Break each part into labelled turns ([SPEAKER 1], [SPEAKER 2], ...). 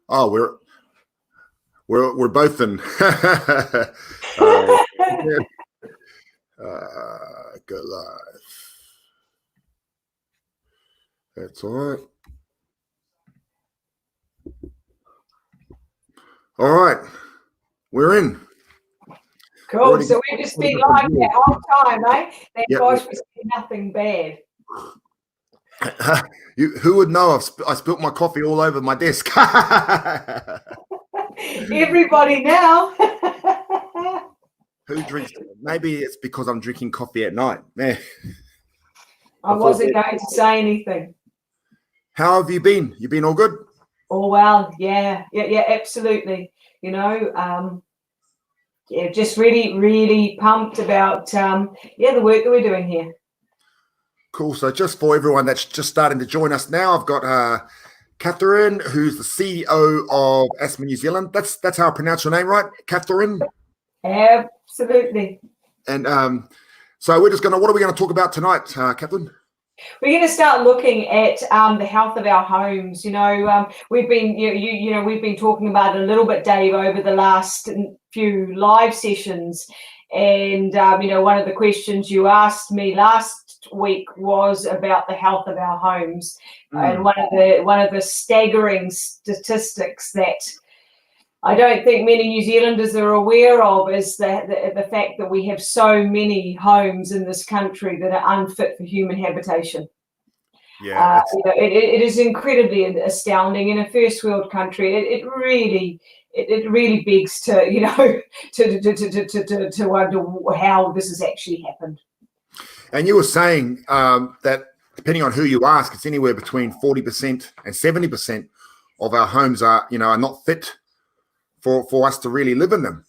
[SPEAKER 1] Oh, we're both in. Yeah. Go live. That's all right. All right, we're in.
[SPEAKER 2] Cool. So we've just been live that whole time, eh? Thank gosh we see nothing bad.
[SPEAKER 1] Who would know? I spilt my coffee all over my desk.
[SPEAKER 2] Everybody now.
[SPEAKER 1] Who drinks? Maybe it's because I'm drinking coffee at night. Man.
[SPEAKER 2] I wasn't going to say anything.
[SPEAKER 1] How have you been? You been all good?
[SPEAKER 2] Oh well, yeah, absolutely. You know, yeah, just really pumped about the work that we're doing here.
[SPEAKER 1] Cool. So just for everyone that's just starting to join us now, I've got Katheren, who's the CEO of Asthma New Zealand. That's how I pronounce your name, right? Katheren?
[SPEAKER 2] Absolutely.
[SPEAKER 1] And so what are we going to talk about tonight, Katheren?
[SPEAKER 2] We're going to start looking at the health of our homes. You know, we've been we've been talking about it a little bit, Dave, over the last few live sessions. And one of the questions you asked me last week was about the health of our homes. And one of the staggering statistics that I don't think many New Zealanders are aware of is the fact that we have so many homes in this country that are unfit for human habitation.
[SPEAKER 1] Yeah,
[SPEAKER 2] it is incredibly astounding in a first world country. It really begs to to wonder how this has actually happened.
[SPEAKER 1] And you were saying that depending on who you ask, it's anywhere between 40% and 70% of our homes are not fit for us to really live in them.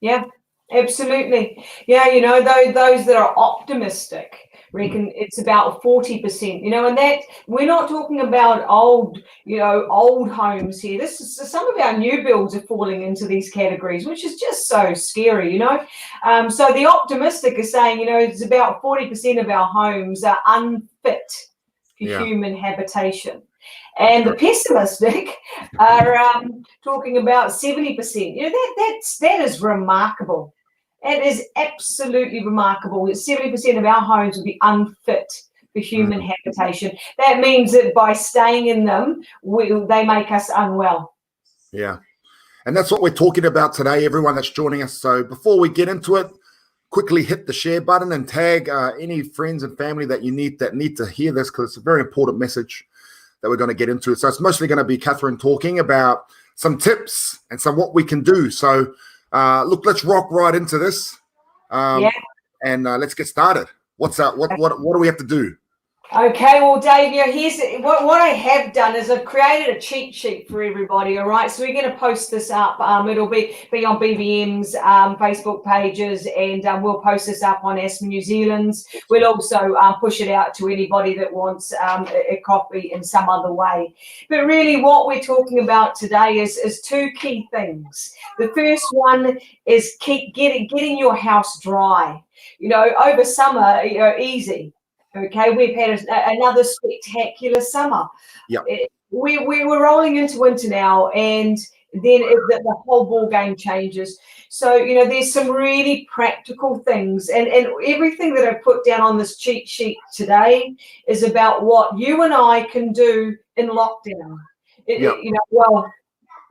[SPEAKER 2] Yeah, absolutely. Yeah, those that are optimistic reckon it's about 40%, and that we're not talking about old homes here. This is some of our new builds are falling into these categories, which is just so scary, So the optimistic is saying, it's about 40% of our homes are unfit for human habitation. And the pessimistic are talking about 70%. That is remarkable. It is absolutely remarkable that 70% of our homes will be unfit for human habitation. That means that by staying in them, they make us unwell.
[SPEAKER 1] Yeah. And that's what we're talking about today, everyone that's joining us. So before we get into it, quickly hit the share button and tag any friends and family that you need to hear this, because it's a very important message that we're going to get into. So it's mostly going to be Katheren talking about some tips and some what we can do. So look, let's rock right into this, and let's get started. What's up? What do we have to do?
[SPEAKER 2] Okay, well, Dave, here's what I have done is I've created a cheat sheet for everybody. All right, so we're going to post this up. It'll be on BVM's Facebook pages, and we'll post this up on Asthma New Zealand's. We'll also push it out to anybody that wants a copy in some other way. But really, what we're talking about today is two key things. The first one is keep getting your house dry. Over summer, easy. Okay, we've had another spectacular summer.
[SPEAKER 1] Yeah,
[SPEAKER 2] we're rolling into winter now, and then the whole ball game changes. So there's some really practical things, and everything that I've put down on this cheat sheet today is about what you and I can do in lockdown.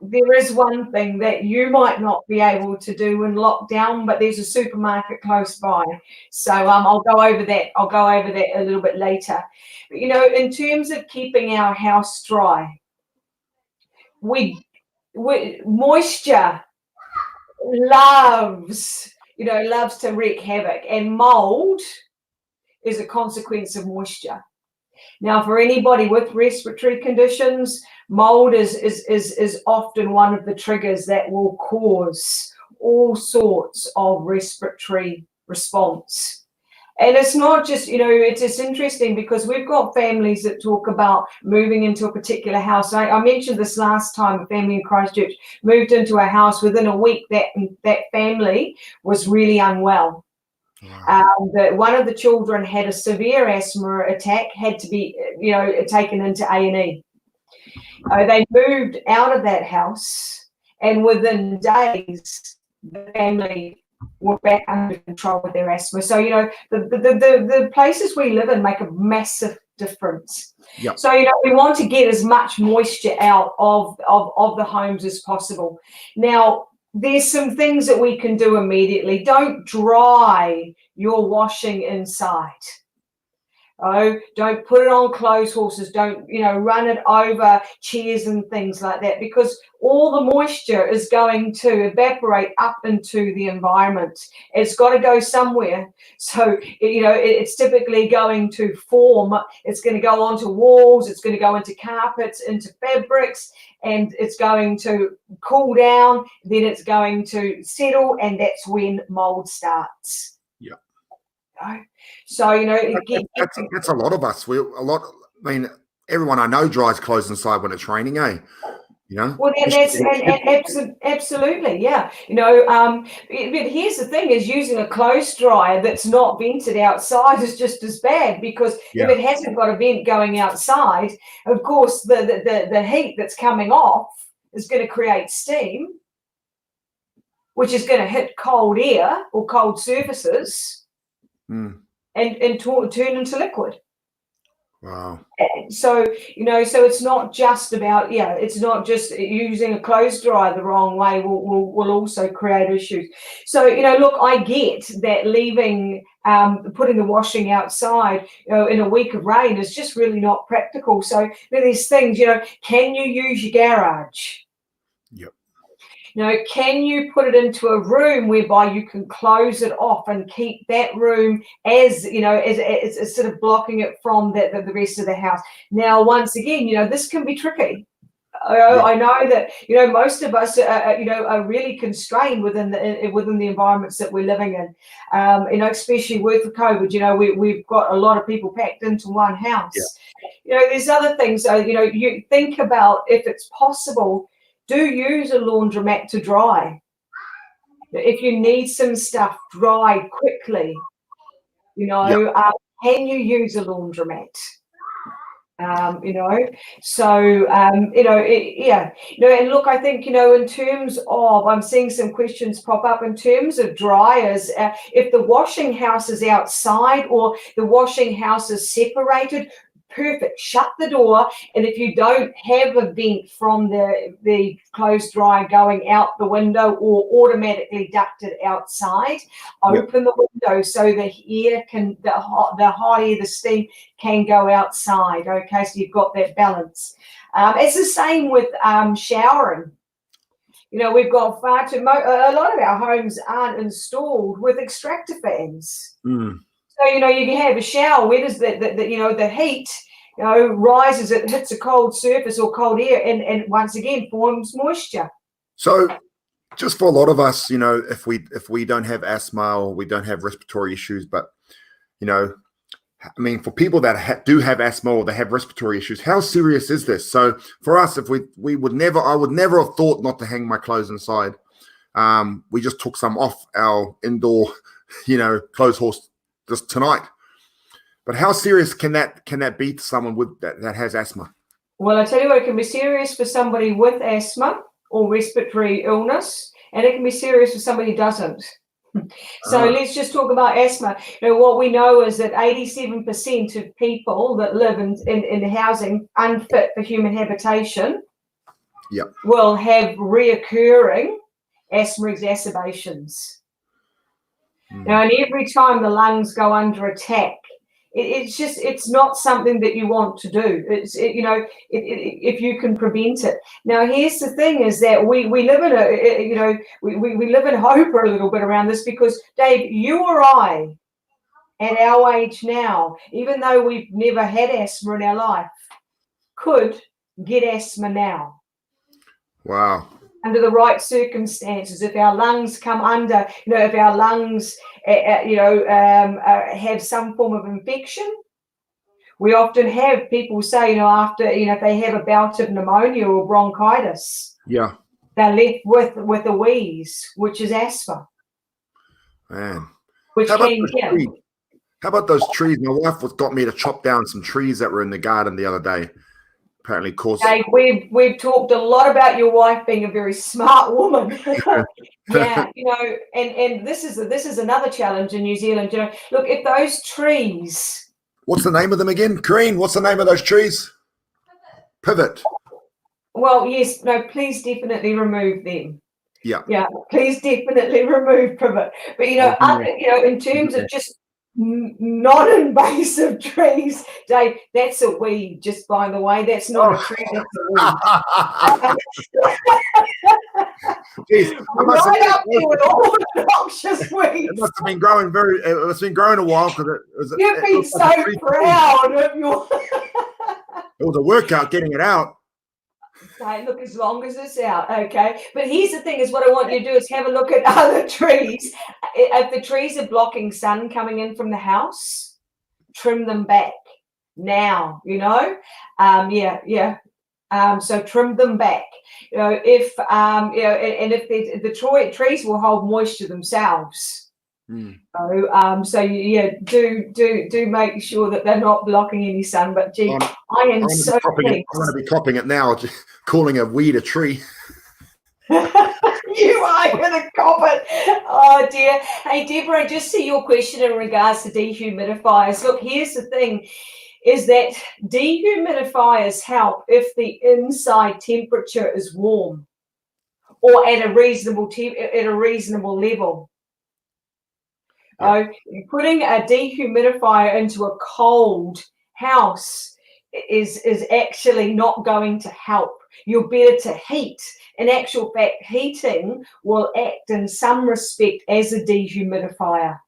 [SPEAKER 2] There is one thing that you might not be able to do in lockdown, but there's a supermarket close by. So I'll go over that a little bit later. But, in terms of keeping our house dry, moisture loves to wreak havoc, and mold is a consequence of moisture. Now, for anybody with respiratory conditions, mold is often one of the triggers that will cause all sorts of respiratory response. And it's not just, it's interesting because we've got families that talk about moving into a particular house. I mentioned this last time, a family in Christchurch moved into a house. Within a week, that family was really unwell. Wow. One of the children had a severe asthma attack, had to be, taken into A&E. They moved out of that house, and within days, the family were back under control with their asthma. So, the places we live in make a massive difference.
[SPEAKER 1] Yep.
[SPEAKER 2] So, we want to get as much moisture out of the homes as possible. Now, there's some things that we can do immediately. Don't dry your washing inside. Oh, don't put it on clothes horses. Don't, run it over chairs and things like that, because all the moisture is going to evaporate up into the environment. It's got to go somewhere. So, it's typically going to form. It's going to go onto walls. It's going to go into carpets, into fabrics, and it's going to cool down. Then it's going to settle, and that's when mold starts.
[SPEAKER 1] Yeah.
[SPEAKER 2] So,
[SPEAKER 1] that's a lot of us. Everyone I know dries clothes inside when it's raining,
[SPEAKER 2] Well, absolutely, yeah. But here's the thing: is using a clothes dryer that's not vented outside is just as bad, because if it hasn't got a vent going outside, of course the heat that's coming off is going to create steam, which is going to hit cold air or cold surfaces. And turn into liquid.
[SPEAKER 1] Wow.
[SPEAKER 2] So, so it's not just about, it's not just using a clothes dryer the wrong way will also create issues. So, look, I get that leaving, putting the washing outside, in a week of rain is just really not practical. So there's things, can you use your garage?
[SPEAKER 1] Yep.
[SPEAKER 2] Can you put it into a room whereby you can close it off and keep that room as sort of blocking it from the rest of the house? Now, once again, this can be tricky. I know that most of us are really constrained within the environments that we're living in. Especially with COVID, we've got a lot of people packed into one house.
[SPEAKER 1] Yeah.
[SPEAKER 2] There's other things. You think about, if it's possible, do use a laundromat to dry. If you need some stuff dry quickly, can you use a laundromat? And look, I think, in terms of, I'm seeing some questions pop up in terms of dryers. If the washing house is outside or the washing house is separated, perfect. Shut the door, and if you don't have a vent from the clothes dryer going out the window or automatically ducted outside, open the window so the air can, the hot air, the steam can go outside. Okay, so you've got that balance. It's the same with showering. We've got a lot of our homes aren't installed with extractor fans. So, you can have a shower. Where does the heat, rises, it hits a cold surface or cold air and once again forms moisture.
[SPEAKER 1] So just for a lot of us, if we don't have asthma or we don't have respiratory issues, but, for people that do have asthma or they have respiratory issues, how serious is this? So for us, if I would never have thought not to hang my clothes inside. We just took some off our indoor, clothes horse just tonight. But how serious can that be to someone with that has asthma?
[SPEAKER 2] Well, I tell you what, it can be serious for somebody with asthma or respiratory illness, and it can be serious for somebody who doesn't. So let's just talk about asthma. What we know is that 87% of people that live in housing unfit for human habitation will have reoccurring asthma exacerbations. Now, and every time the lungs go under attack, it's not something that you want to do. If you can prevent it. Now, here's the thing: is that we live in we live in hope a little bit around this, because Dave, you or I, at our age now, even though we've never had asthma in our life, could get asthma now.
[SPEAKER 1] Wow.
[SPEAKER 2] Under the right circumstances, if our lungs come under, if our lungs, have some form of infection. We often have people say, after, if they have a bout of pneumonia or bronchitis, they're left with a wheeze, which is asthma.
[SPEAKER 1] Man.
[SPEAKER 2] Which
[SPEAKER 1] How about those trees? My wife got me to chop down some trees that were in the garden the other day. apparently cause.
[SPEAKER 2] Dave, we've talked a lot about your wife being a very smart woman. Yeah, and this is another challenge in New Zealand. Look, if those trees.
[SPEAKER 1] What's the name of them again? Green. What's the name of those trees? Pivot.
[SPEAKER 2] Well, yes, no, please definitely remove them.
[SPEAKER 1] Yeah.
[SPEAKER 2] Yeah, please definitely remove pivot. But in terms of just non-invasive trees, Dave, that's a weed. Just by the way, that's not a tree. That's a weed.
[SPEAKER 1] Jeez,
[SPEAKER 2] right up there with all the noxious weeds.
[SPEAKER 1] It must have been growing it's been growing a while because
[SPEAKER 2] You've been so proud of your.
[SPEAKER 1] It was a workout getting it out.
[SPEAKER 2] Okay, look, as long as it's out, okay. But here's the thing: is what I want you to do is have a look at other trees. If the trees are blocking sun coming in from the house, trim them back now. So trim them back. If and if the trees will hold moisture themselves. Do make sure that they're not blocking any sun. But gee, I am so pleased.
[SPEAKER 1] I'm going to be copying it now, calling a weed a tree.
[SPEAKER 2] You are going to cop it. Oh dear. Hey Deborah, I just see your question in regards to dehumidifiers. Look, here's the thing, is that dehumidifiers help if the inside temperature is warm or at a reasonable level. Putting a dehumidifier into a cold house is actually not going to help. You're better to heat. In actual fact, heating will act in some respect as a dehumidifier.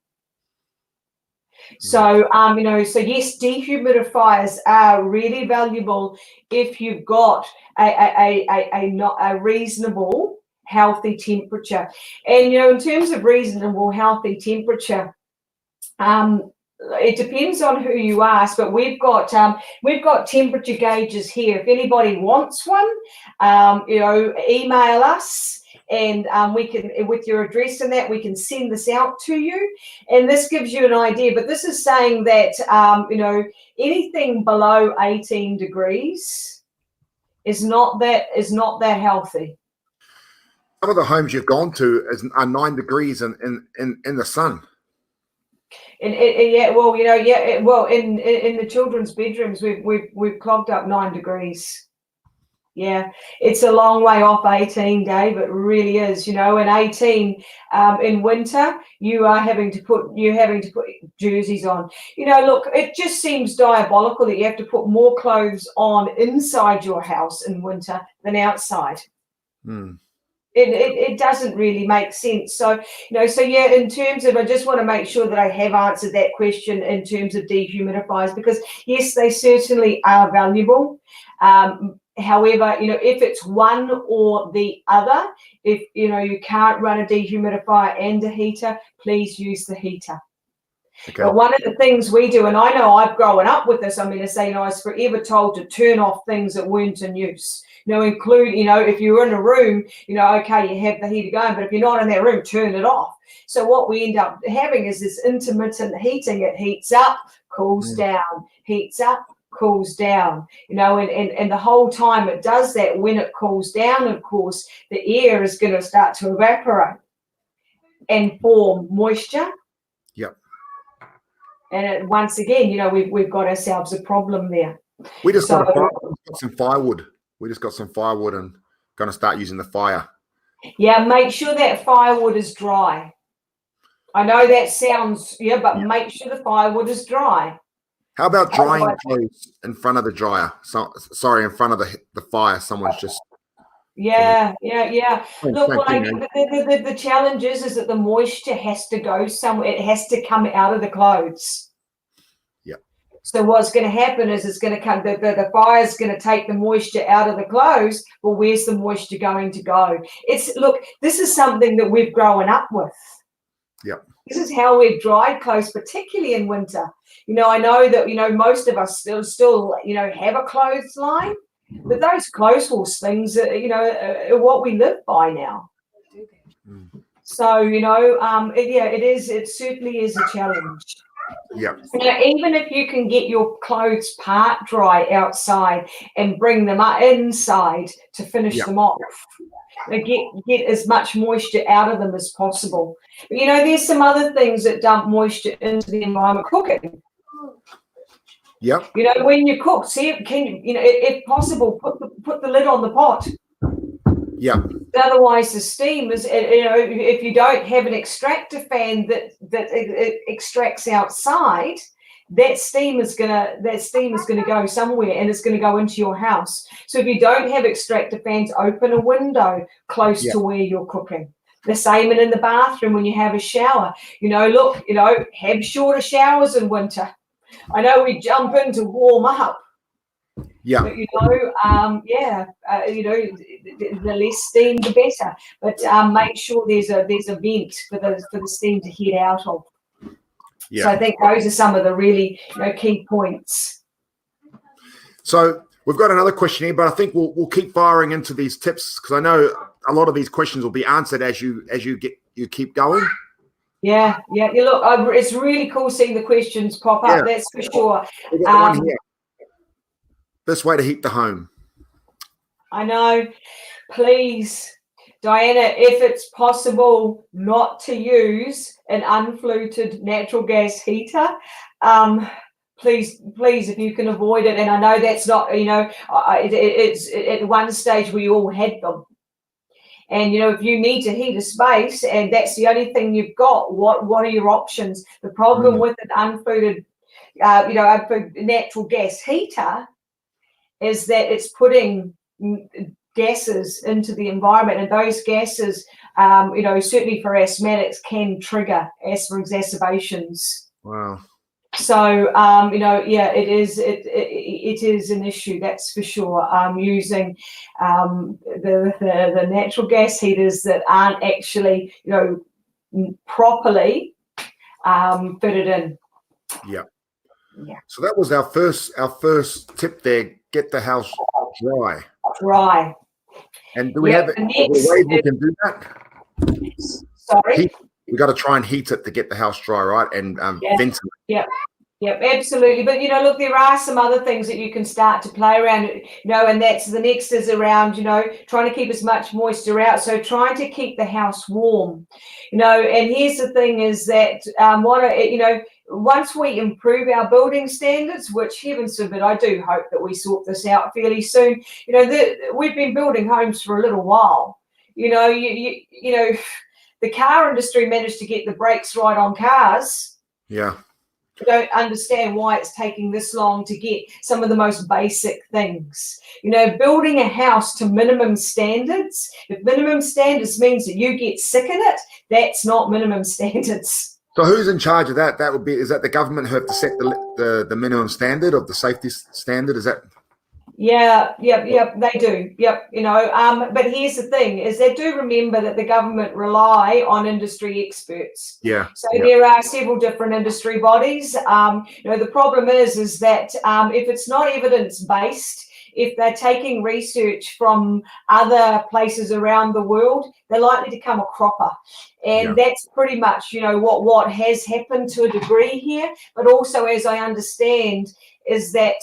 [SPEAKER 2] So, so yes, dehumidifiers are really valuable if you've got a reasonable, healthy temperature. And in terms of reasonable, healthy temperature, it depends on who you ask, but we've got temperature gauges here. If anybody wants one, email us. And we can, with your address and that, we can send this out to you. And this gives you an idea. But this is saying that, anything below 18 degrees is not that healthy.
[SPEAKER 1] Some of the homes you've gone to are 9 degrees in the sun.
[SPEAKER 2] In the children's bedrooms, we've clocked up 9 degrees. Yeah, it's a long way off 18, Dave. It really is. In 18, in winter, you're having to put jerseys on. Look, it just seems diabolical that you have to put more clothes on inside your house in winter than outside. It doesn't really make sense. So, in terms of, I just want to make sure that I have answered that question in terms of dehumidifiers, because yes, they certainly are valuable. However, if it's one or the other, if you can't run a dehumidifier and a heater, please use the heater. Okay. But one of the things we do, and I know I've grown up with this, I'm going to say, I was forever told to turn off things that weren't in use. Including, if you're in a room, okay, you have the heater going, but if you're not in that room, turn it off. So what we end up having is this intermittent heating. It heats up, cools down, heats up, cools down, and the whole time it does that, when it cools down, of course, the air is going to start to evaporate and form moisture.
[SPEAKER 1] Yep.
[SPEAKER 2] And once again, we've got ourselves a problem there.
[SPEAKER 1] We just got some firewood. We just got some firewood and going to start using the fire.
[SPEAKER 2] Yeah, make sure that firewood is dry. I know that sounds, but make sure the firewood is dry.
[SPEAKER 1] How about drying clothes in front of the dryer? In front of the fire. Someone's just.
[SPEAKER 2] Yeah. Look, the challenge is that the moisture has to go somewhere. It has to come out of the clothes.
[SPEAKER 1] Yeah.
[SPEAKER 2] So what's going to happen is it's going to come. The fire's going to take the moisture out of the clothes. Well, where's the moisture going to go? This is something that we've grown up with.
[SPEAKER 1] Yeah.
[SPEAKER 2] This is how we've dried clothes, particularly in winter. I know that most of us still have a clothesline, but those clothes things are what we live by now. So it certainly is a challenge.
[SPEAKER 1] Yeah.
[SPEAKER 2] Even if you can get your clothes part dry outside and bring them inside to finish them off, get as much moisture out of them as possible. But there's some other things that dump moisture into the environment. Cooking.
[SPEAKER 1] Yep.
[SPEAKER 2] When you cook, see, can you, if possible, put the lid on the pot.
[SPEAKER 1] Yeah.
[SPEAKER 2] Otherwise, the steam is, if you don't have an extractor fan that it extracts outside, that steam is gonna go somewhere, and it's gonna go into your house. So if you don't have extractor fans, open a window close to where you're cooking. The same in the bathroom when you have a shower. Have shorter showers in winter. I know we jump in to warm up.
[SPEAKER 1] Yeah.
[SPEAKER 2] But the less steam, the better. But make sure there's a vent for the steam to head out of.
[SPEAKER 1] Yeah.
[SPEAKER 2] So I think those are some of the really key points.
[SPEAKER 1] So we've got another question here, but I think we'll keep firing into these tips, because I know a lot of these questions will be answered as you keep going.
[SPEAKER 2] Yeah. Look, it's really cool seeing the questions pop up. That's for sure.
[SPEAKER 1] We've got one here. Best way to heat the home.
[SPEAKER 2] I know. Please, Diana, if it's possible not to use an unfluted natural gas heater, please, if you can avoid it. And I know that's not, it's at one stage we all had them. And if you need to heat a space and that's the only thing you've got, what are your options? The problem with an unfluted, natural gas heater is that it's putting gases into the environment, and those gases, certainly for asthmatics, can trigger asthma exacerbations.
[SPEAKER 1] Wow.
[SPEAKER 2] So, it is an issue, that's for sure. Using the natural gas heaters that aren't actually, properly fitted in.
[SPEAKER 1] Yeah.
[SPEAKER 2] Yeah.
[SPEAKER 1] So that was our first tip there. Get the house dry.
[SPEAKER 2] Dry.
[SPEAKER 1] And do we have a way we can do that?
[SPEAKER 2] Sorry?
[SPEAKER 1] We got to try and heat it to get the house dry, right? And ventilate.
[SPEAKER 2] Yep, absolutely. But look, there are some other things that you can start to play around, and that's the next is around, trying to keep as much moisture out. So trying to keep the house warm, and here's the thing is that once we improve our building standards, which heavens forbid, I do hope that we sort this out fairly soon. We've been building homes for a little while. The car industry managed to get the brakes right on cars.
[SPEAKER 1] Yeah.
[SPEAKER 2] Don't understand why it's taking this long to get some of the most basic things. Building a house to minimum standards. If minimum standards means that you get sick in it, that's not minimum standards.
[SPEAKER 1] So who's in charge of that? Is that the government who have to set the minimum standard of the safety standard? Is that?
[SPEAKER 2] Yeah, they do. Yep, but here's the thing is they do remember that the government rely on industry experts.
[SPEAKER 1] Yeah.
[SPEAKER 2] So there are several different industry bodies. The problem is that if it's not evidence-based, if they're taking research from other places around the world, they're likely to come a cropper. And that's pretty much, what has happened to a degree here. But also, as I understand, is that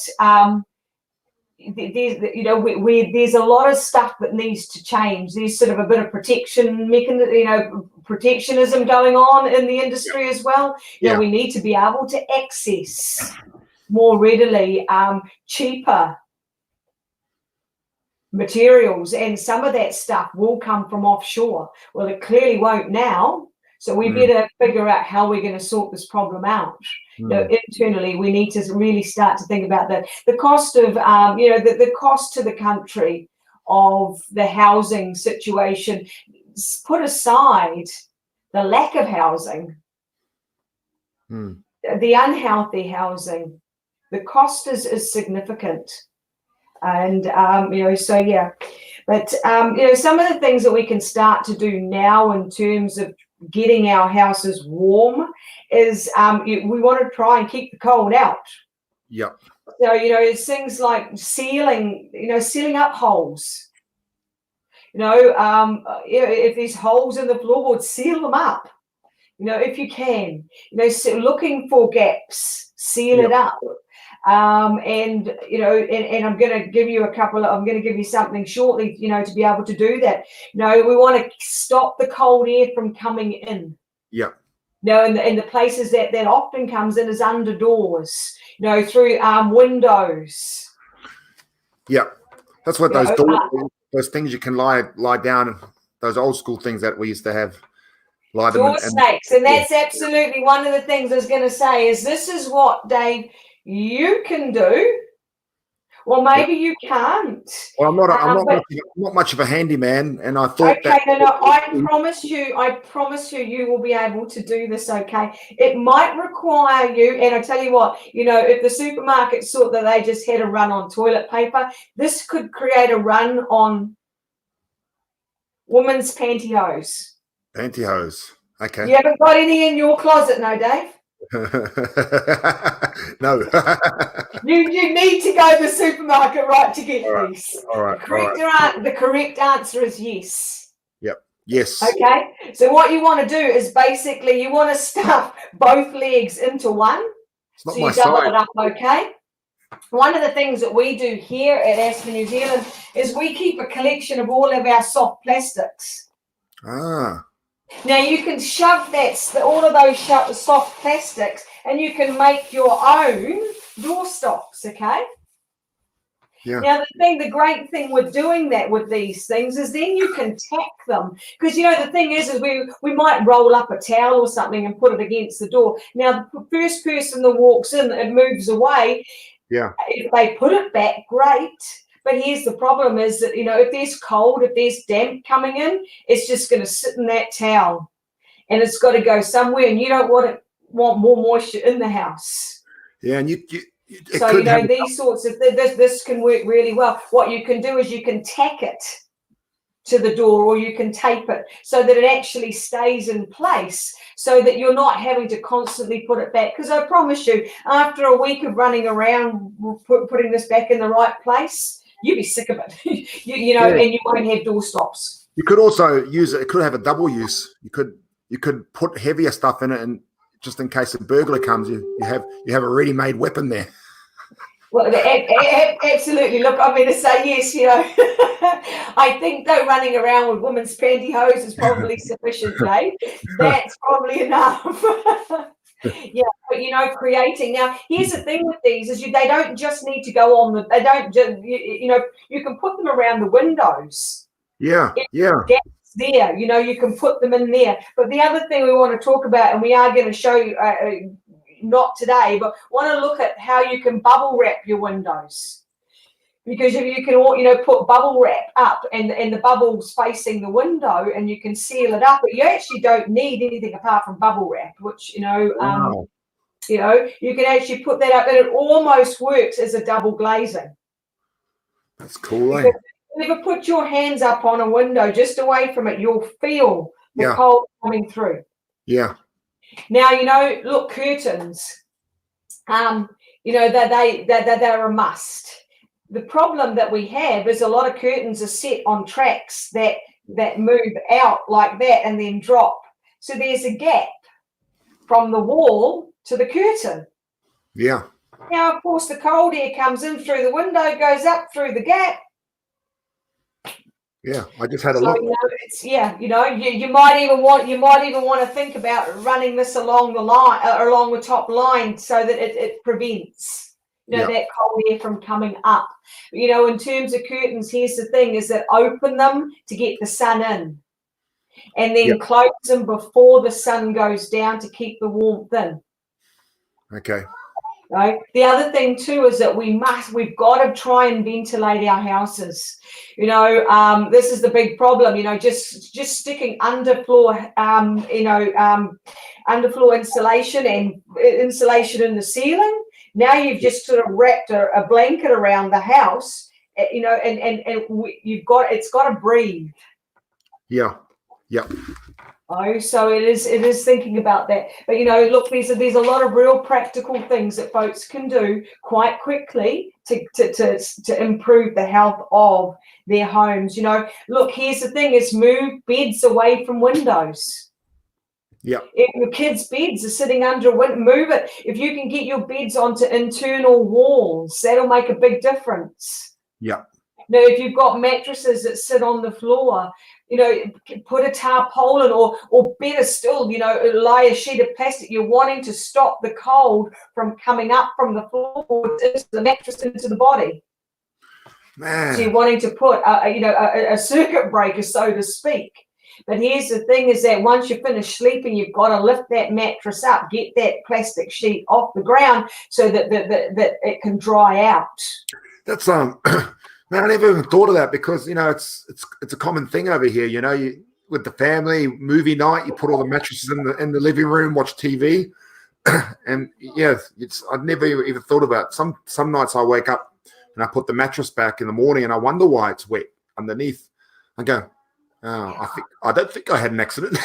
[SPEAKER 2] there's a lot of stuff that needs to change. There's sort of a bit of protectionism going on in the industry as well. We need to be able to access more readily cheaper materials, and some of that stuff will come from offshore. Well, it clearly won't now. So we better figure out how we're going to sort this problem out. Internally, we need to really start to think about the cost of, the cost to the country of the housing situation. Put aside the lack of housing, the unhealthy housing, the cost is significant. And, but, some of the things that we can start to do now in terms of getting our houses warm is we want to try and keep the cold out.
[SPEAKER 1] Yep.
[SPEAKER 2] So, it's things like sealing up holes. If there's holes in the floorboards, seal them up. if you can, so looking for gaps, seal it up. And I'm going to give you I'm going to give you something shortly, to be able to do that. We want to stop the cold air from coming in.
[SPEAKER 1] Yeah.
[SPEAKER 2] And the places that often comes in is under doors, through windows.
[SPEAKER 1] Yeah. That's what those doors, those things you can lie down, those old school things that we used to have.
[SPEAKER 2] Door snakes. And that's absolutely one of the things I was going to say is this is what, Dave, you can do. Well, maybe you can't.
[SPEAKER 1] Well, I'm not much of a handyman, and I thought
[SPEAKER 2] I promise you, you will be able to do this. Okay, it might require you, and I tell you what, if the supermarket thought that they just had a run on toilet paper, this could create a run on women's pantyhose.
[SPEAKER 1] Pantyhose. Okay.
[SPEAKER 2] You haven't got any in your closet, no, Dave?
[SPEAKER 1] No.
[SPEAKER 2] you need to go to the supermarket to get these.
[SPEAKER 1] All right.
[SPEAKER 2] The correct answer is yes.
[SPEAKER 1] Yep. Yes.
[SPEAKER 2] Okay. So what you want to do is basically you want to stuff both legs into one.
[SPEAKER 1] It's not
[SPEAKER 2] so
[SPEAKER 1] my
[SPEAKER 2] you double
[SPEAKER 1] side.
[SPEAKER 2] it up, okay? One of the things that we do here at Asthma New Zealand is we keep a collection of all of our soft plastics.
[SPEAKER 1] Ah.
[SPEAKER 2] Now you can shove all of those soft plastics, and you can make your own door stops. Okay.
[SPEAKER 1] Yeah.
[SPEAKER 2] Now the great thing with doing that with these things is then you can tack them, because the thing is we might roll up a towel or something and put it against the door. Now the first person that walks in, it moves away.
[SPEAKER 1] Yeah.
[SPEAKER 2] If they put it back, great. But here's the problem is that, if there's cold, if there's damp coming in, it's just going to sit in that towel and it's got to go somewhere, and you don't want more moisture in the house.
[SPEAKER 1] Yeah, and
[SPEAKER 2] these sorts of this can work really well. What you can do is you can tack it to the door, or you can tape it so that it actually stays in place, so that you're not having to constantly put it back. Because I promise you, after a week of running around putting this back in the right place, you'd be sick of it, and you won't have door stops.
[SPEAKER 1] You could also use it. It could have a double use. You could put heavier stuff in it, and just in case a burglar comes, you have a ready-made weapon there.
[SPEAKER 2] Well, absolutely. Look, I'm going to say yes. I think though running around with women's pantyhose is probably sufficient, Dave. That's probably enough. Yeah, but creating. Now, here's the thing with these is they don't just need to go on they don't just, you can put them around the windows.
[SPEAKER 1] Yeah.
[SPEAKER 2] Gaps there, you can put them in there. But the other thing we want to talk about, and we are going to show you, not today, but want to look at how you can bubble wrap your windows. Because if you can, put bubble wrap up and the bubbles facing the window, and you can seal it up, but you actually don't need anything apart from bubble wrap, which,
[SPEAKER 1] Wow.
[SPEAKER 2] you can actually put that up, and it almost works as a double glazing.
[SPEAKER 1] That's cool, eh?
[SPEAKER 2] If you ever put your hands up on a window just away from it, you'll feel the cold coming through.
[SPEAKER 1] Yeah.
[SPEAKER 2] Now, look, curtains, they're a must. The problem that we have is a lot of curtains are set on tracks that move out like that and then drop. So there's a gap from the wall to the curtain.
[SPEAKER 1] Yeah.
[SPEAKER 2] Now, of course, the cold air comes in through the window, goes up through the gap.
[SPEAKER 1] Yeah, I just had a look.
[SPEAKER 2] You might even want to think about running this along the line, along the top line, so that it prevents that cold air from coming up. In terms of curtains, here's the thing: is that open them to get the sun in, and then close them before the sun goes down to keep the warmth in.
[SPEAKER 1] Okay.
[SPEAKER 2] Right. The other thing too is that we've got to try and ventilate our houses. This is the big problem. Just sticking underfloor, underfloor insulation and insulation in the ceiling. Now you've just sort of wrapped a blanket around the house, and it's got to breathe.
[SPEAKER 1] Yeah. Yeah.
[SPEAKER 2] Oh, so it is thinking about that. But look, there's a lot of real practical things that folks can do quite quickly to improve the health of their homes. Look, here's the thing: is move beds away from windows.
[SPEAKER 1] Yeah.
[SPEAKER 2] If your kids' beds are sitting under a window, move it. If you can get your beds onto internal walls, that'll make a big difference.
[SPEAKER 1] Yeah.
[SPEAKER 2] Now, if you've got mattresses that sit on the floor, put a tarpaulin or better still, lay a sheet of plastic. You're wanting to stop the cold from coming up from the floor into the mattress, into the body.
[SPEAKER 1] Man.
[SPEAKER 2] So you're wanting to put a circuit breaker, so to speak. But here's the thing is that once you finish sleeping, you've got to lift that mattress up, get that plastic sheet off the ground so that it can dry out.
[SPEAKER 1] That's man, I never even thought of that because it's a common thing over here. You with the family movie night, you put all the mattresses in the living room, watch TV, and I'd never even thought about it. Some nights I wake up and I put the mattress back in the morning and I wonder why it's wet underneath. I go, oh, I don't think I had an accident.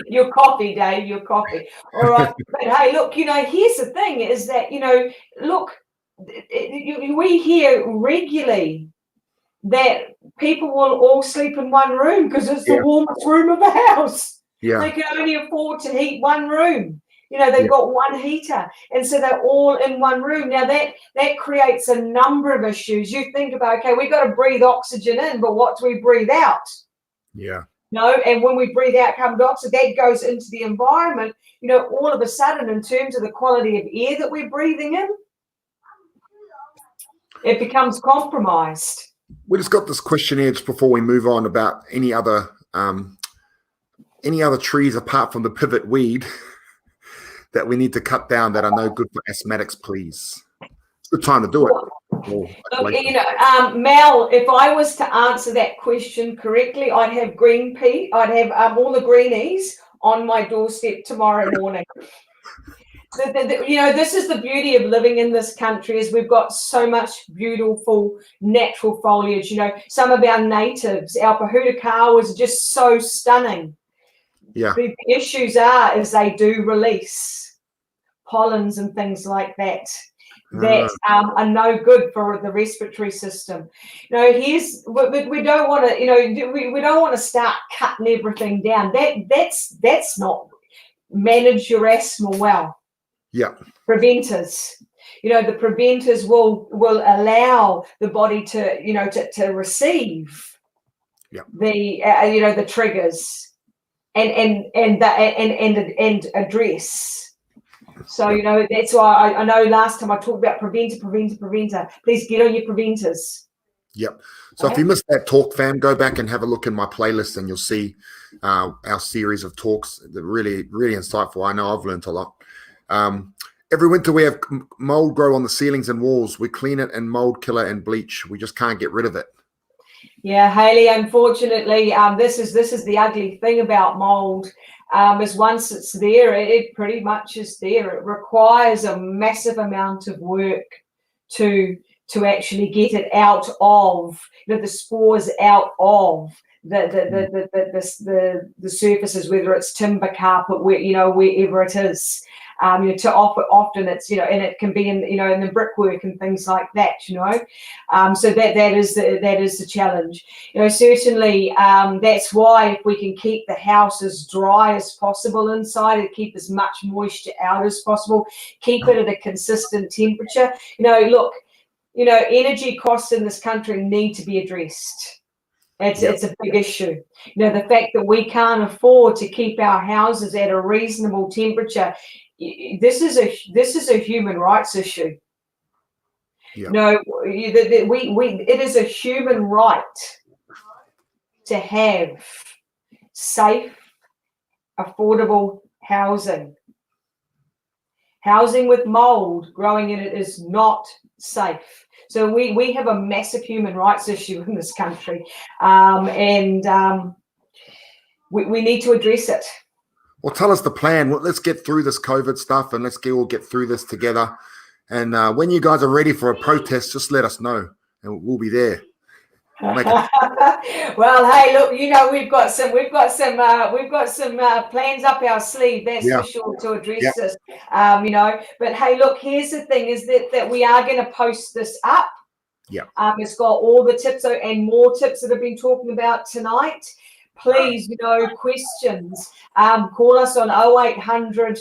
[SPEAKER 2] Your coffee, Dave, your coffee. All right. But hey, look, here's the thing is that, look, we hear regularly that people will all sleep in one room because it's the warmest room of the house.
[SPEAKER 1] Yeah.
[SPEAKER 2] They can only afford to heat one room. They've got one heater, and so they're all in one room. Now that creates a number of issues. You think about, okay, we've got to breathe oxygen in, but what do we breathe out?
[SPEAKER 1] Yeah.
[SPEAKER 2] And when we breathe out carbon dioxide, that goes into the environment. All of a sudden, in terms of the quality of air that we're breathing in, it becomes compromised.
[SPEAKER 1] We just got this questionnaire just before we move on about any other trees apart from the pivot weed that we need to cut down that are no good for asthmatics, please. It's a good time to do it.
[SPEAKER 2] Look, Mel, if I was to answer that question correctly, I'd have green pea. I'd have all the greenies on my doorstep tomorrow morning. This is the beauty of living in this country is we've got so much beautiful natural foliage. Some of our natives, our pahuta kawas are just so stunning.
[SPEAKER 1] Yeah.
[SPEAKER 2] The issues is they do release pollens and things like that are no good for the respiratory system. We don't want to, we don't want to start cutting everything down. That's not manage your asthma well.
[SPEAKER 1] Yeah.
[SPEAKER 2] Preventers. The preventers will allow the body to receive the triggers and address. So, that's why I know last time I talked about preventer. Please get on your preventers.
[SPEAKER 1] Yep. So if you missed that talk, fam, go back and have a look in my playlist and you'll see our series of talks. They're really, really insightful. I know I've learned a lot. Every winter we have mold grow on the ceilings and walls. We clean it and mold killer and bleach. We just can't get rid of it.
[SPEAKER 2] Yeah, Hayley, unfortunately, this is the ugly thing about mold. Is once it's there, it pretty much is there. It requires a massive amount of work to actually get it out of the spores out of the surfaces, whether it's timber, carpet, wherever it is. Often it's and it can be in in the brickwork and things like that. So that is the challenge. Certainly that's why if we can keep the house as dry as possible inside and keep as much moisture out as possible, keep it at a consistent temperature. Look, energy costs in this country need to be addressed. It's a big issue. The fact that we can't afford to keep our houses at a reasonable temperature. This is a human rights issue. Yeah. It is a human right to have safe, affordable housing. Housing with mold growing in it is not safe. So we have a massive human rights issue in this country, and we need to address it.
[SPEAKER 1] Well, tell us the plan. Let's get through this COVID stuff and let's all get through this together. And when you guys are ready for a protest, just let us know and we'll be there.
[SPEAKER 2] Well, hey, look, we've got some plans up our sleeve. That's for sure to address this. But hey, look, here's the thing: is that we are going to post this up. Yeah. It's got all the tips and more tips that have been talking about tonight. please, questions, call us on 0800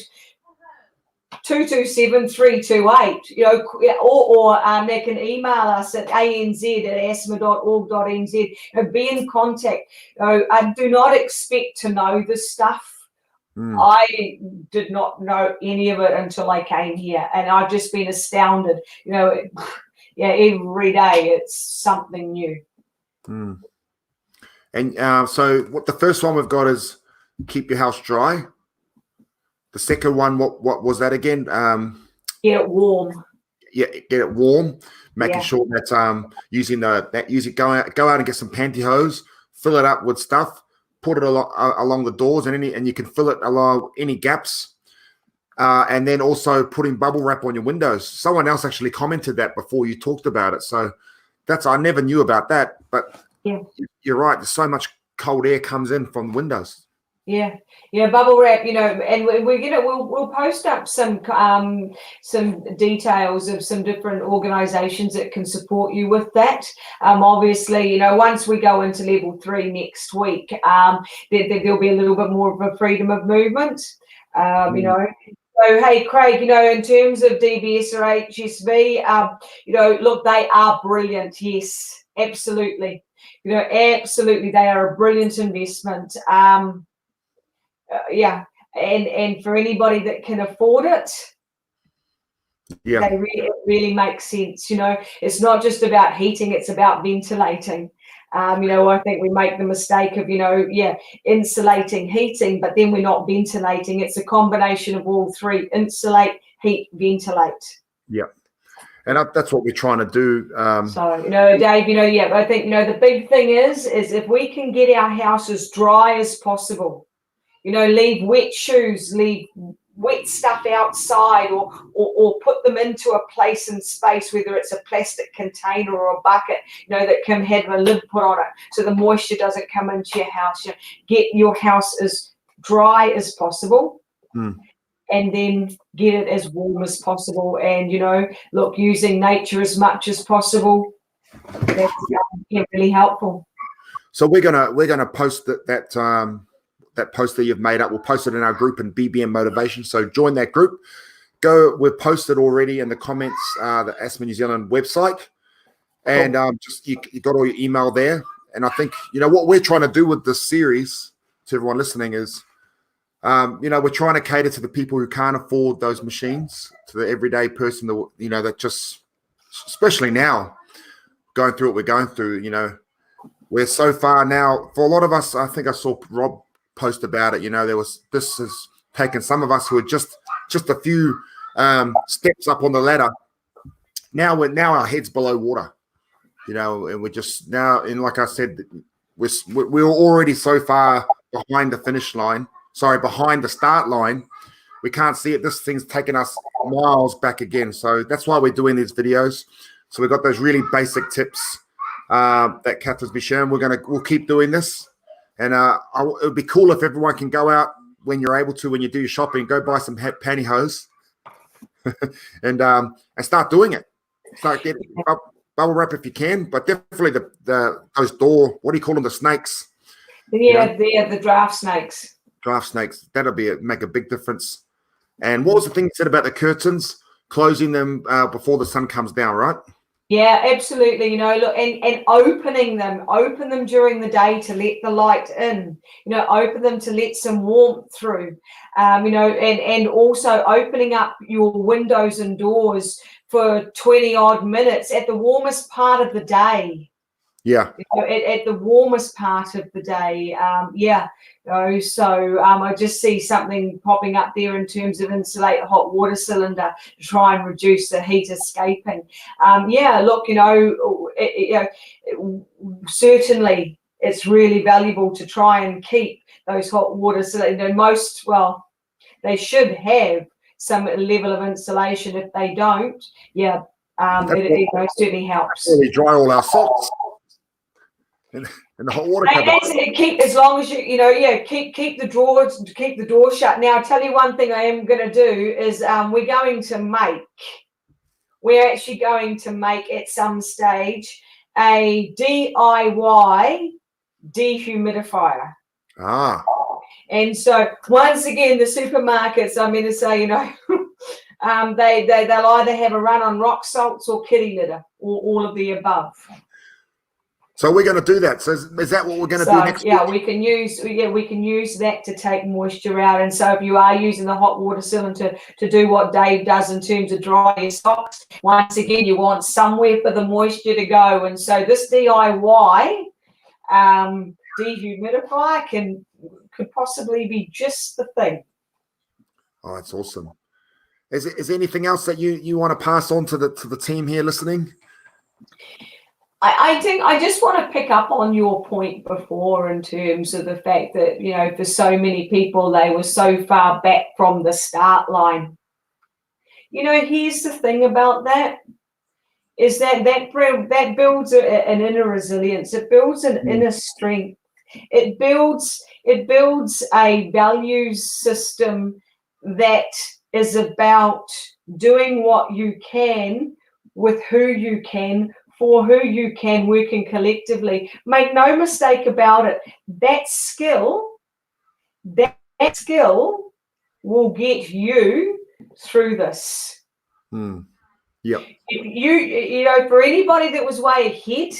[SPEAKER 2] 227 328, or they can email us at anz@asthma.org.nz. Be in contact. I do not expect to know this stuff. I did not know any of it until I came here, and I've just been astounded. Every day it's something new.
[SPEAKER 1] And so what the first one we've got is keep your house dry. The second one, what was that again?
[SPEAKER 2] Get it warm.
[SPEAKER 1] Yeah, get it warm. Making sure that go out and get some pantyhose, fill it up with stuff, put it along the doors and you can fill it along any gaps. And then also putting bubble wrap on your windows. Someone else actually commented that before you talked about it. So I never knew about that, but you're right. There's so much cold air comes in from windows.
[SPEAKER 2] Yeah, bubble wrap, and we'll post up some details of some different organisations that can support you with that. Obviously, once we go into level 3 next week, there'll be a little bit more of a freedom of movement. So, hey, Craig, in terms of DBS or HSV, look, they are brilliant. Yes, absolutely. Absolutely, they are a brilliant investment. And for anybody that can afford it, it really makes sense. It's not just about heating; it's about ventilating. I think we make the mistake of insulating, heating, but then we're not ventilating. It's a combination of all three: insulate, heat, ventilate.
[SPEAKER 1] Yeah. And that's what we're trying to do.
[SPEAKER 2] So, Dave, I think, the big thing is if we can get our house as dry as possible. Leave wet shoes, leave wet stuff outside, or put them into a place and space, whether it's a plastic container or a bucket, that can have a lid put on it, so the moisture doesn't come into your house. Get your house as dry as possible, and then get it as warm as possible. And look, using nature as much as possible. That's really helpful.
[SPEAKER 1] So we're gonna post that post that you've made up. We'll post it in our group in BBM Motivation. So join that group. We've posted already in the comments the Asthma New Zealand website, and just you got all your email there. And I think what we're trying to do with this series to everyone listening is, we're trying to cater to the people who can't afford those machines, to the everyday person that just, especially now, going through what we're going through. We're so far now. For a lot of us, I think I saw Rob post about it. This has taken some of us who are just a few steps up on the ladder. Now our heads below water, and we're just now, and like I said, we're already so far behind the finish line. Sorry, behind the start line. We can't see it. This thing's taken us miles back again. So that's why we're doing these videos. So we've got those really basic tips that Kath has been sharing. We'll keep doing this. And it would be cool if everyone can go out when you're able to, when you do your shopping, go buy some pantyhose and start doing it. Start getting bubble wrap if you can, but definitely those door, what do you call them, the snakes?
[SPEAKER 2] Yeah, the draft snakes.
[SPEAKER 1] Draft snakes. That'll make a big difference. And what was the thing you said about the curtains, closing them before the sun comes down, right?
[SPEAKER 2] Yeah, absolutely. Look, and open them during the day to let the light in, open them to let some warmth through, and also opening up your windows and doors for 20 odd minutes at the warmest part of the day.
[SPEAKER 1] Yeah.
[SPEAKER 2] At the warmest part of the day. So I just see something popping up there in terms of insulate a hot water cylinder to try and reduce the heat escaping. Look, certainly it's really valuable to try and keep those hot water cylinders. They should have some level of insulation. If they don't, it certainly helps.
[SPEAKER 1] Really dry all our socks. In the hot water cupboard.
[SPEAKER 2] Keep, as long as keep the door shut. Now, I'll tell you one thing I am going to do is we're actually going to make at some stage a DIY dehumidifier.
[SPEAKER 1] Ah,
[SPEAKER 2] And so once again, the supermarkets, I'm going to say, you know, they'll either have a run on rock salts or kitty litter, or all of the above.
[SPEAKER 1] so we're going to do that. So is that what we're going to do next
[SPEAKER 2] yeah,
[SPEAKER 1] week?
[SPEAKER 2] we can use that to take moisture out. And so if you are using the hot water cylinder to do what Dave does in terms of dry your socks, once again, you want somewhere for the moisture to go. And so this DIY dehumidifier could possibly be just the thing.
[SPEAKER 1] Oh, that's awesome. Is there anything else that you want to pass on to the team here listening?
[SPEAKER 2] I think I just want to pick up on your point before in terms of the fact that, you know, for so many people, they were so far back from the start line. You know, here's the thing about that, is that builds an inner resilience. It builds an inner strength. It builds a values system that is about doing what you can with who you can, for who you can, working collectively. Make no mistake about it, that skill will get you through this.
[SPEAKER 1] Yep.
[SPEAKER 2] You know, for anybody that was way ahead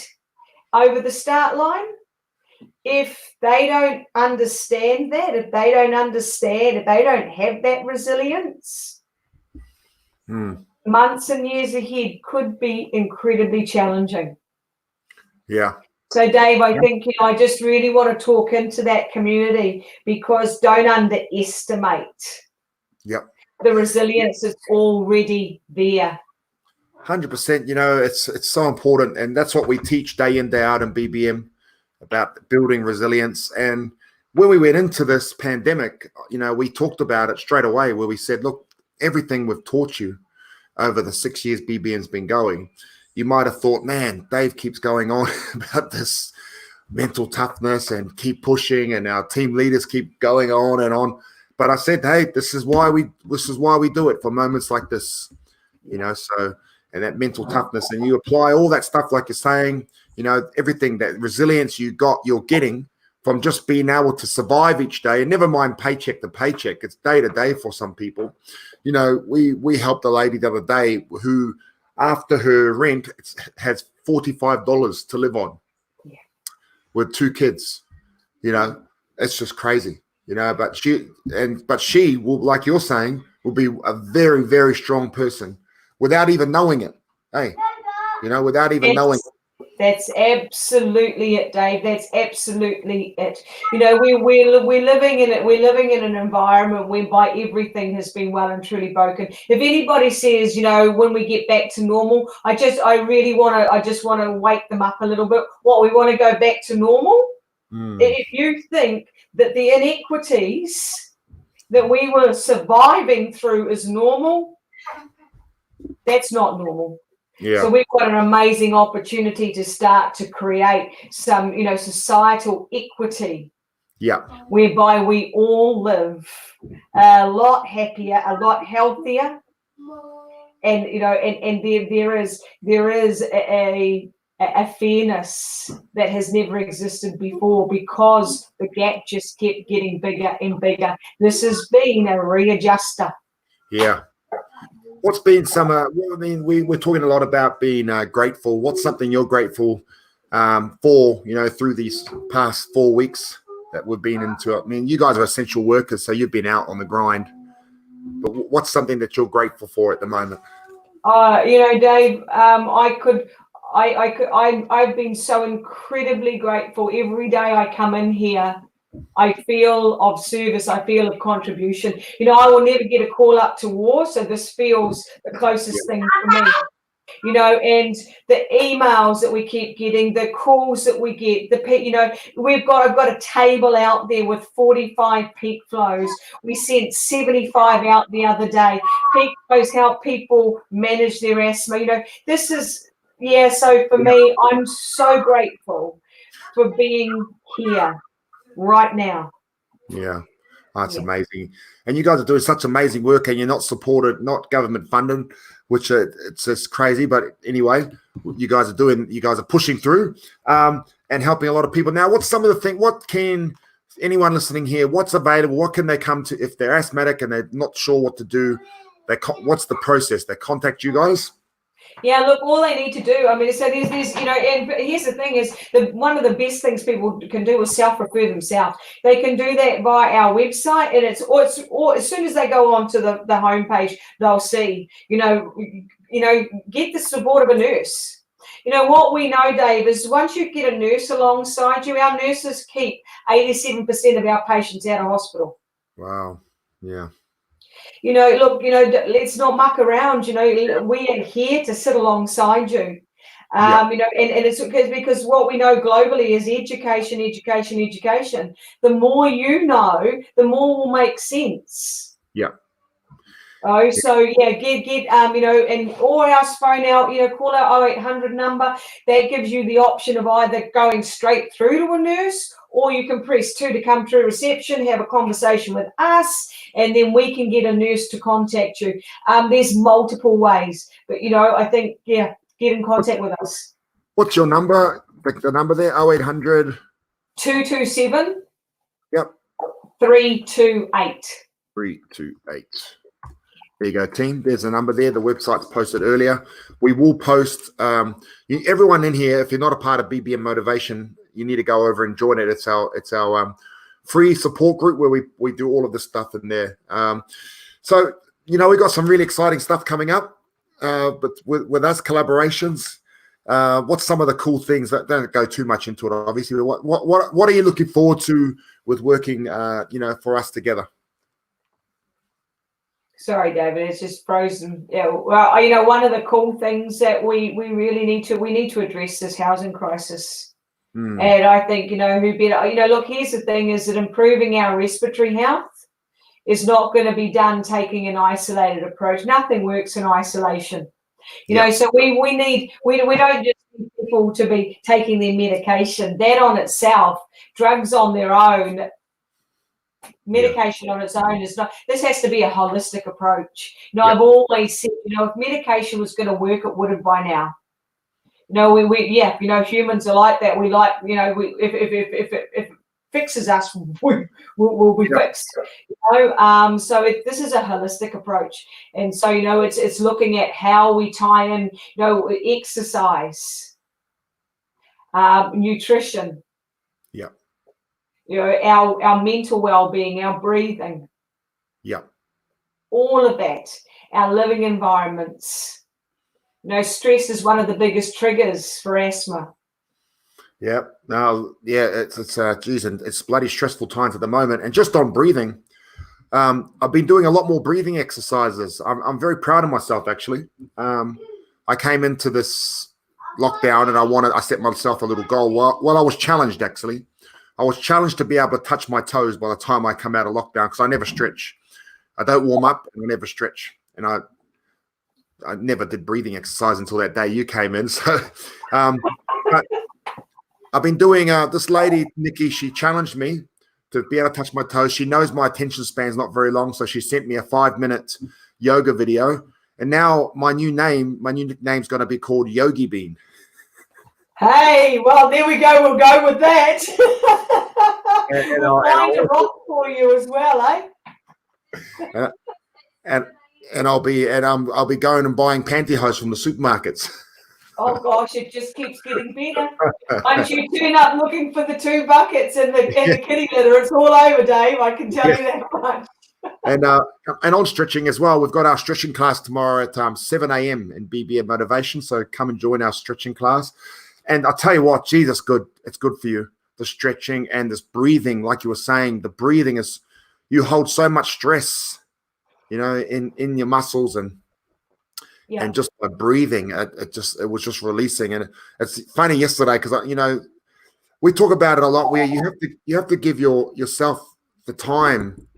[SPEAKER 2] over the start line, if they don't understand that, if they don't have that resilience, months and years ahead could be incredibly challenging.
[SPEAKER 1] Yeah.
[SPEAKER 2] So, Dave, I think, you know, I just really want to talk into that community, because don't underestimate the resilience that's already there.
[SPEAKER 1] 100%. You know, it's so important, and that's what we teach day in, day out in BBM, about building resilience. And when we went into this pandemic, you know, we talked about it straight away, where we said, look, everything we've taught you over the 6 years BBM's been going, you might have thought, man, Dave keeps going on about this mental toughness and keep pushing, and our team leaders keep going on and on. But I said, hey, this is why we do it, for moments like this, you know. So, and that mental toughness, and you apply all that stuff, like you're saying, you know, everything, that resilience you're getting from just being able to survive each day, and never mind paycheck to paycheck. It's day to day for some people. You know, we helped a lady the other day who, after her rent, has $45 to live on, with 2 kids. You know, it's just crazy. You know, but she will, like you're saying, will be a very, very strong person without even knowing it. Hey, you know, without even knowing it.
[SPEAKER 2] That's absolutely it, Dave. That's absolutely it. You know, we're living in it. We're living in an environment whereby everything has been well and truly broken. If anybody says, you know, when we get back to normal, I just want to wake them up a little bit. What, we want to go back to normal? If you think that the inequities that we were surviving through is normal, that's not normal.
[SPEAKER 1] Yeah.
[SPEAKER 2] So we've got an amazing opportunity to start to create some, you know, societal equity.
[SPEAKER 1] Yeah.
[SPEAKER 2] Whereby we all live a lot happier, a lot healthier, and you know, and there is a fairness that has never existed before, because the gap just kept getting bigger and bigger. This has been a readjuster.
[SPEAKER 1] Yeah. What's been some? I mean, we're talking a lot about being grateful. What's something you're grateful for? You know, through these past 4 weeks that we've been into. I mean, you guys are essential workers, so you've been out on the grind. But what's something that you're grateful for at the moment?
[SPEAKER 2] You know, Dave, I've been so incredibly grateful. Every day I come in here, I feel of service, I feel of contribution. You know, I will never get a call up to war, so this feels the closest thing for me. You know, and the emails that we keep getting, the calls that we get, you know, I've got a table out there with 45 peak flows. We sent 75 out the other day. Peak flows help people manage their asthma. You know, this is, so for me, I'm so grateful for being here right now.
[SPEAKER 1] Yeah. That's amazing. And you guys are doing such amazing work, and you're not supported, not government funded, which it's just crazy. But anyway, you guys are pushing through and helping a lot of people. Now, what's some of the things, what can anyone listening here, what's available? What can they come to if they're asthmatic and they're not sure what to do? What's the process? They contact you guys?
[SPEAKER 2] Yeah, look, all they need to do, I mean, so there's and here's the thing is, one of the best things people can do is self-refer themselves. They can do that via our website, and or as soon as they go onto the homepage, they'll see, get the support of a nurse. What we know, Dave, is once you get a nurse alongside you, our nurses keep 87% of our patients out of hospital.
[SPEAKER 1] Wow. Yeah.
[SPEAKER 2] Look, let's not muck around. We are here to sit alongside you. And it's because what we know globally is education, education, education. The more you know, the more will make sense.
[SPEAKER 1] Yeah.
[SPEAKER 2] Oh, so yeah, get or else phone out, call our 0800 number. That gives you the option of either going straight through to a nurse, or you can press 2 to come through reception, have a conversation with us, and then we can get a nurse to contact you. There's multiple ways, but I think get in contact with us.
[SPEAKER 1] What's your number? The number there, 0800
[SPEAKER 2] 227.
[SPEAKER 1] Yep.
[SPEAKER 2] 328.
[SPEAKER 1] 328. There you go, team. There's a number there. The website's posted earlier. We will post everyone in here. If you're not a part of BBM Motivation, you need to go over and join it. It's our free support group where we do all of this stuff in there. So we got some really exciting stuff coming up. But with us collaborations, what's some of the cool things that don't go too much into it? Obviously, what are you looking forward to with working for us together?
[SPEAKER 2] Sorry, David, it's just frozen. Yeah, well, one of the cool things that we really need to address this housing crisis. And I think, who better, look, here's the thing is that improving our respiratory health is not going to be done taking an isolated approach. Nothing works in isolation. So we don't just need people to be taking their medication. That on itself, drugs on their own, medication on its own is not. This has to be a holistic approach. I've always said, if medication was going to work, it would have by now. Humans are like that. We like, if it fixes us, we'll be fixed. So this is a holistic approach, and so it's looking at how we tie in, exercise, nutrition. Our mental well-being, our breathing. All of that, our living environments. Stress is one of the biggest triggers for asthma. It's bloody stressful times at the moment. And just on breathing, I've been doing a lot more breathing exercises. I'm very proud of myself, actually. I came into this lockdown and I set myself a little goal. Well, I was challenged, actually. I was challenged to be able to touch my toes by the time I come out of lockdown, because I never stretch. I don't warm up and I never stretch. And I never did breathing exercise until that day you came in. So but I've been doing this lady, Nikki, she challenged me to be able to touch my toes. She knows my attention span's not very long, so she sent me a 5-minute yoga video. And now my new nickname's going to be called Yogi Bean. Hey, well, there we go. We'll go with that. We'll find a rock for you as well, eh?
[SPEAKER 1] And I'll be going and buying pantyhose from the supermarkets.
[SPEAKER 2] Oh gosh, it just keeps getting better. Once you turn up looking for the 2 buckets and the kitty litter, it's all over, Dave. I can tell you that much.
[SPEAKER 1] And on stretching as well, we've got our stretching class tomorrow at 7 a.m. in BBM Motivation. So come and join our stretching class. And I'll tell you what, Jesus, good. It's good for you. The stretching and this breathing, like you were saying, the breathing is, you hold so much stress, in your muscles and just by breathing, it was just releasing. And it's funny yesterday because we talk about it a lot where you have to give yourself the time.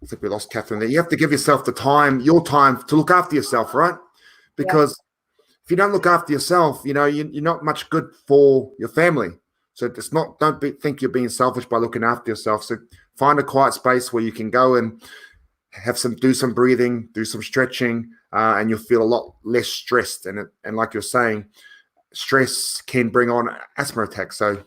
[SPEAKER 1] I think we lost Katheren there. You have to give yourself your time to look after yourself, right? Because if you don't look after yourself, you're not much good for your family. So it's not. Think you're being selfish by looking after yourself. So find a quiet space where you can go and do some breathing, do some stretching, and you'll feel a lot less stressed. And like you're saying, stress can bring on asthma attacks. So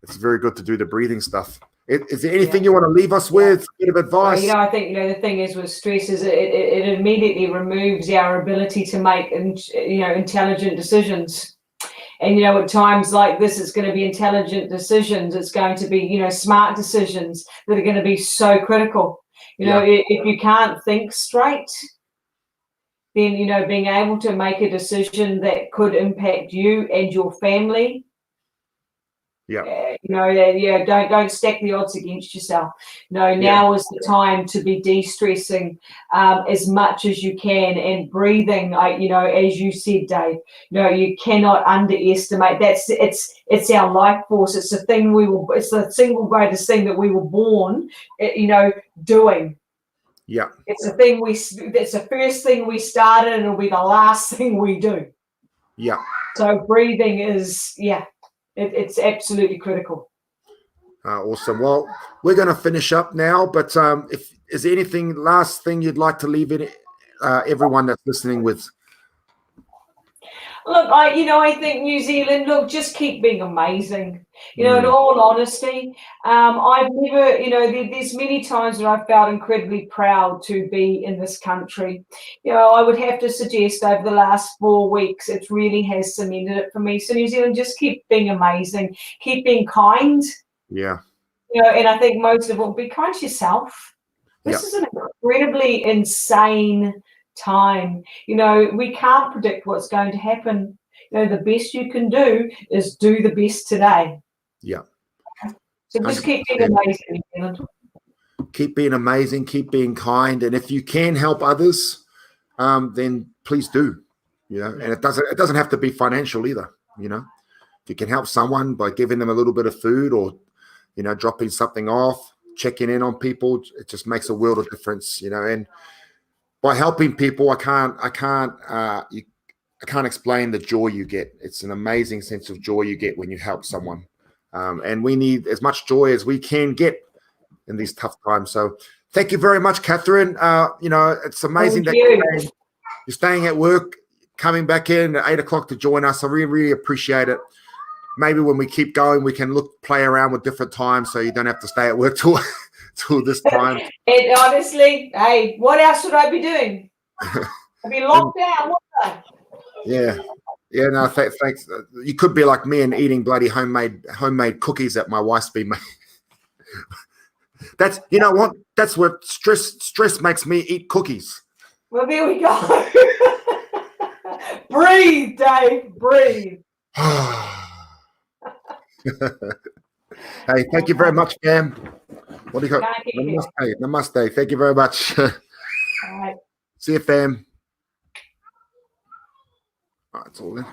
[SPEAKER 1] it's very good to do the breathing stuff. Is there anything you want to leave us with? A bit of advice?
[SPEAKER 2] Well, I think, the thing is with stress is it immediately removes our ability to make, intelligent decisions. And, at times like this, it's going to be intelligent decisions. It's going to be, smart decisions that are going to be so critical. If you can't think straight, then, being able to make a decision that could impact you and your family. Don't stack the odds against yourself. Now is the time to be de-stressing as much as you can, and breathing. As you said, Dave, you cannot underestimate. It's our life force. It's the thing it's the single greatest thing that we were born, doing.
[SPEAKER 1] Yeah.
[SPEAKER 2] It's the thing it's the first thing we started, and it'll be the last thing we do.
[SPEAKER 1] Yeah.
[SPEAKER 2] So breathing is, it's absolutely critical.
[SPEAKER 1] Awesome. Well, we're going to finish up now, but if is there anything last thing you'd like to leave everyone that's listening with?
[SPEAKER 2] Look, I think New Zealand, just keep being amazing. In all honesty, I've never, there's many times that I've felt incredibly proud to be in this country. I would have to suggest over the last 4 weeks, it really has cemented it for me. So New Zealand, just keep being amazing, keep being kind.
[SPEAKER 1] Yeah.
[SPEAKER 2] And I think most of all, be kind to yourself. This is an incredibly insane time. We can't predict what's going to happen. The best you can do is do the best today.
[SPEAKER 1] Yeah.
[SPEAKER 2] So just keep being amazing, New Zealand.
[SPEAKER 1] Keep being amazing, keep being kind, and if you can help others, then please do. And it doesn't have to be financial either. If you can help someone by giving them a little bit of food, or dropping something off, checking in on people, it just makes a world of difference. And by helping people, I can't explain the joy you get. It's an amazing sense of joy you get when you help someone. And we need as much joy as we can get in these tough times. So thank you very much, Katheren. It's amazing that you're staying at work, coming back in at 8 o'clock to join us. I really, really appreciate it. Maybe when we keep going, we can play around with different times, so you don't have to stay at work till this time.
[SPEAKER 2] And honestly, hey, what else would I be doing? I'd be locked down. What?
[SPEAKER 1] Yeah. No, thanks. You could be like me and eating bloody homemade cookies that my wife's been making. That's what? That's what stress makes me eat cookies.
[SPEAKER 2] Well, there we go. Breathe, Dave. Breathe.
[SPEAKER 1] Hey, thank you very much, fam. What do you got? Namaste. Thank you very much.
[SPEAKER 2] All right.
[SPEAKER 1] See you, fam. All right, it's all in.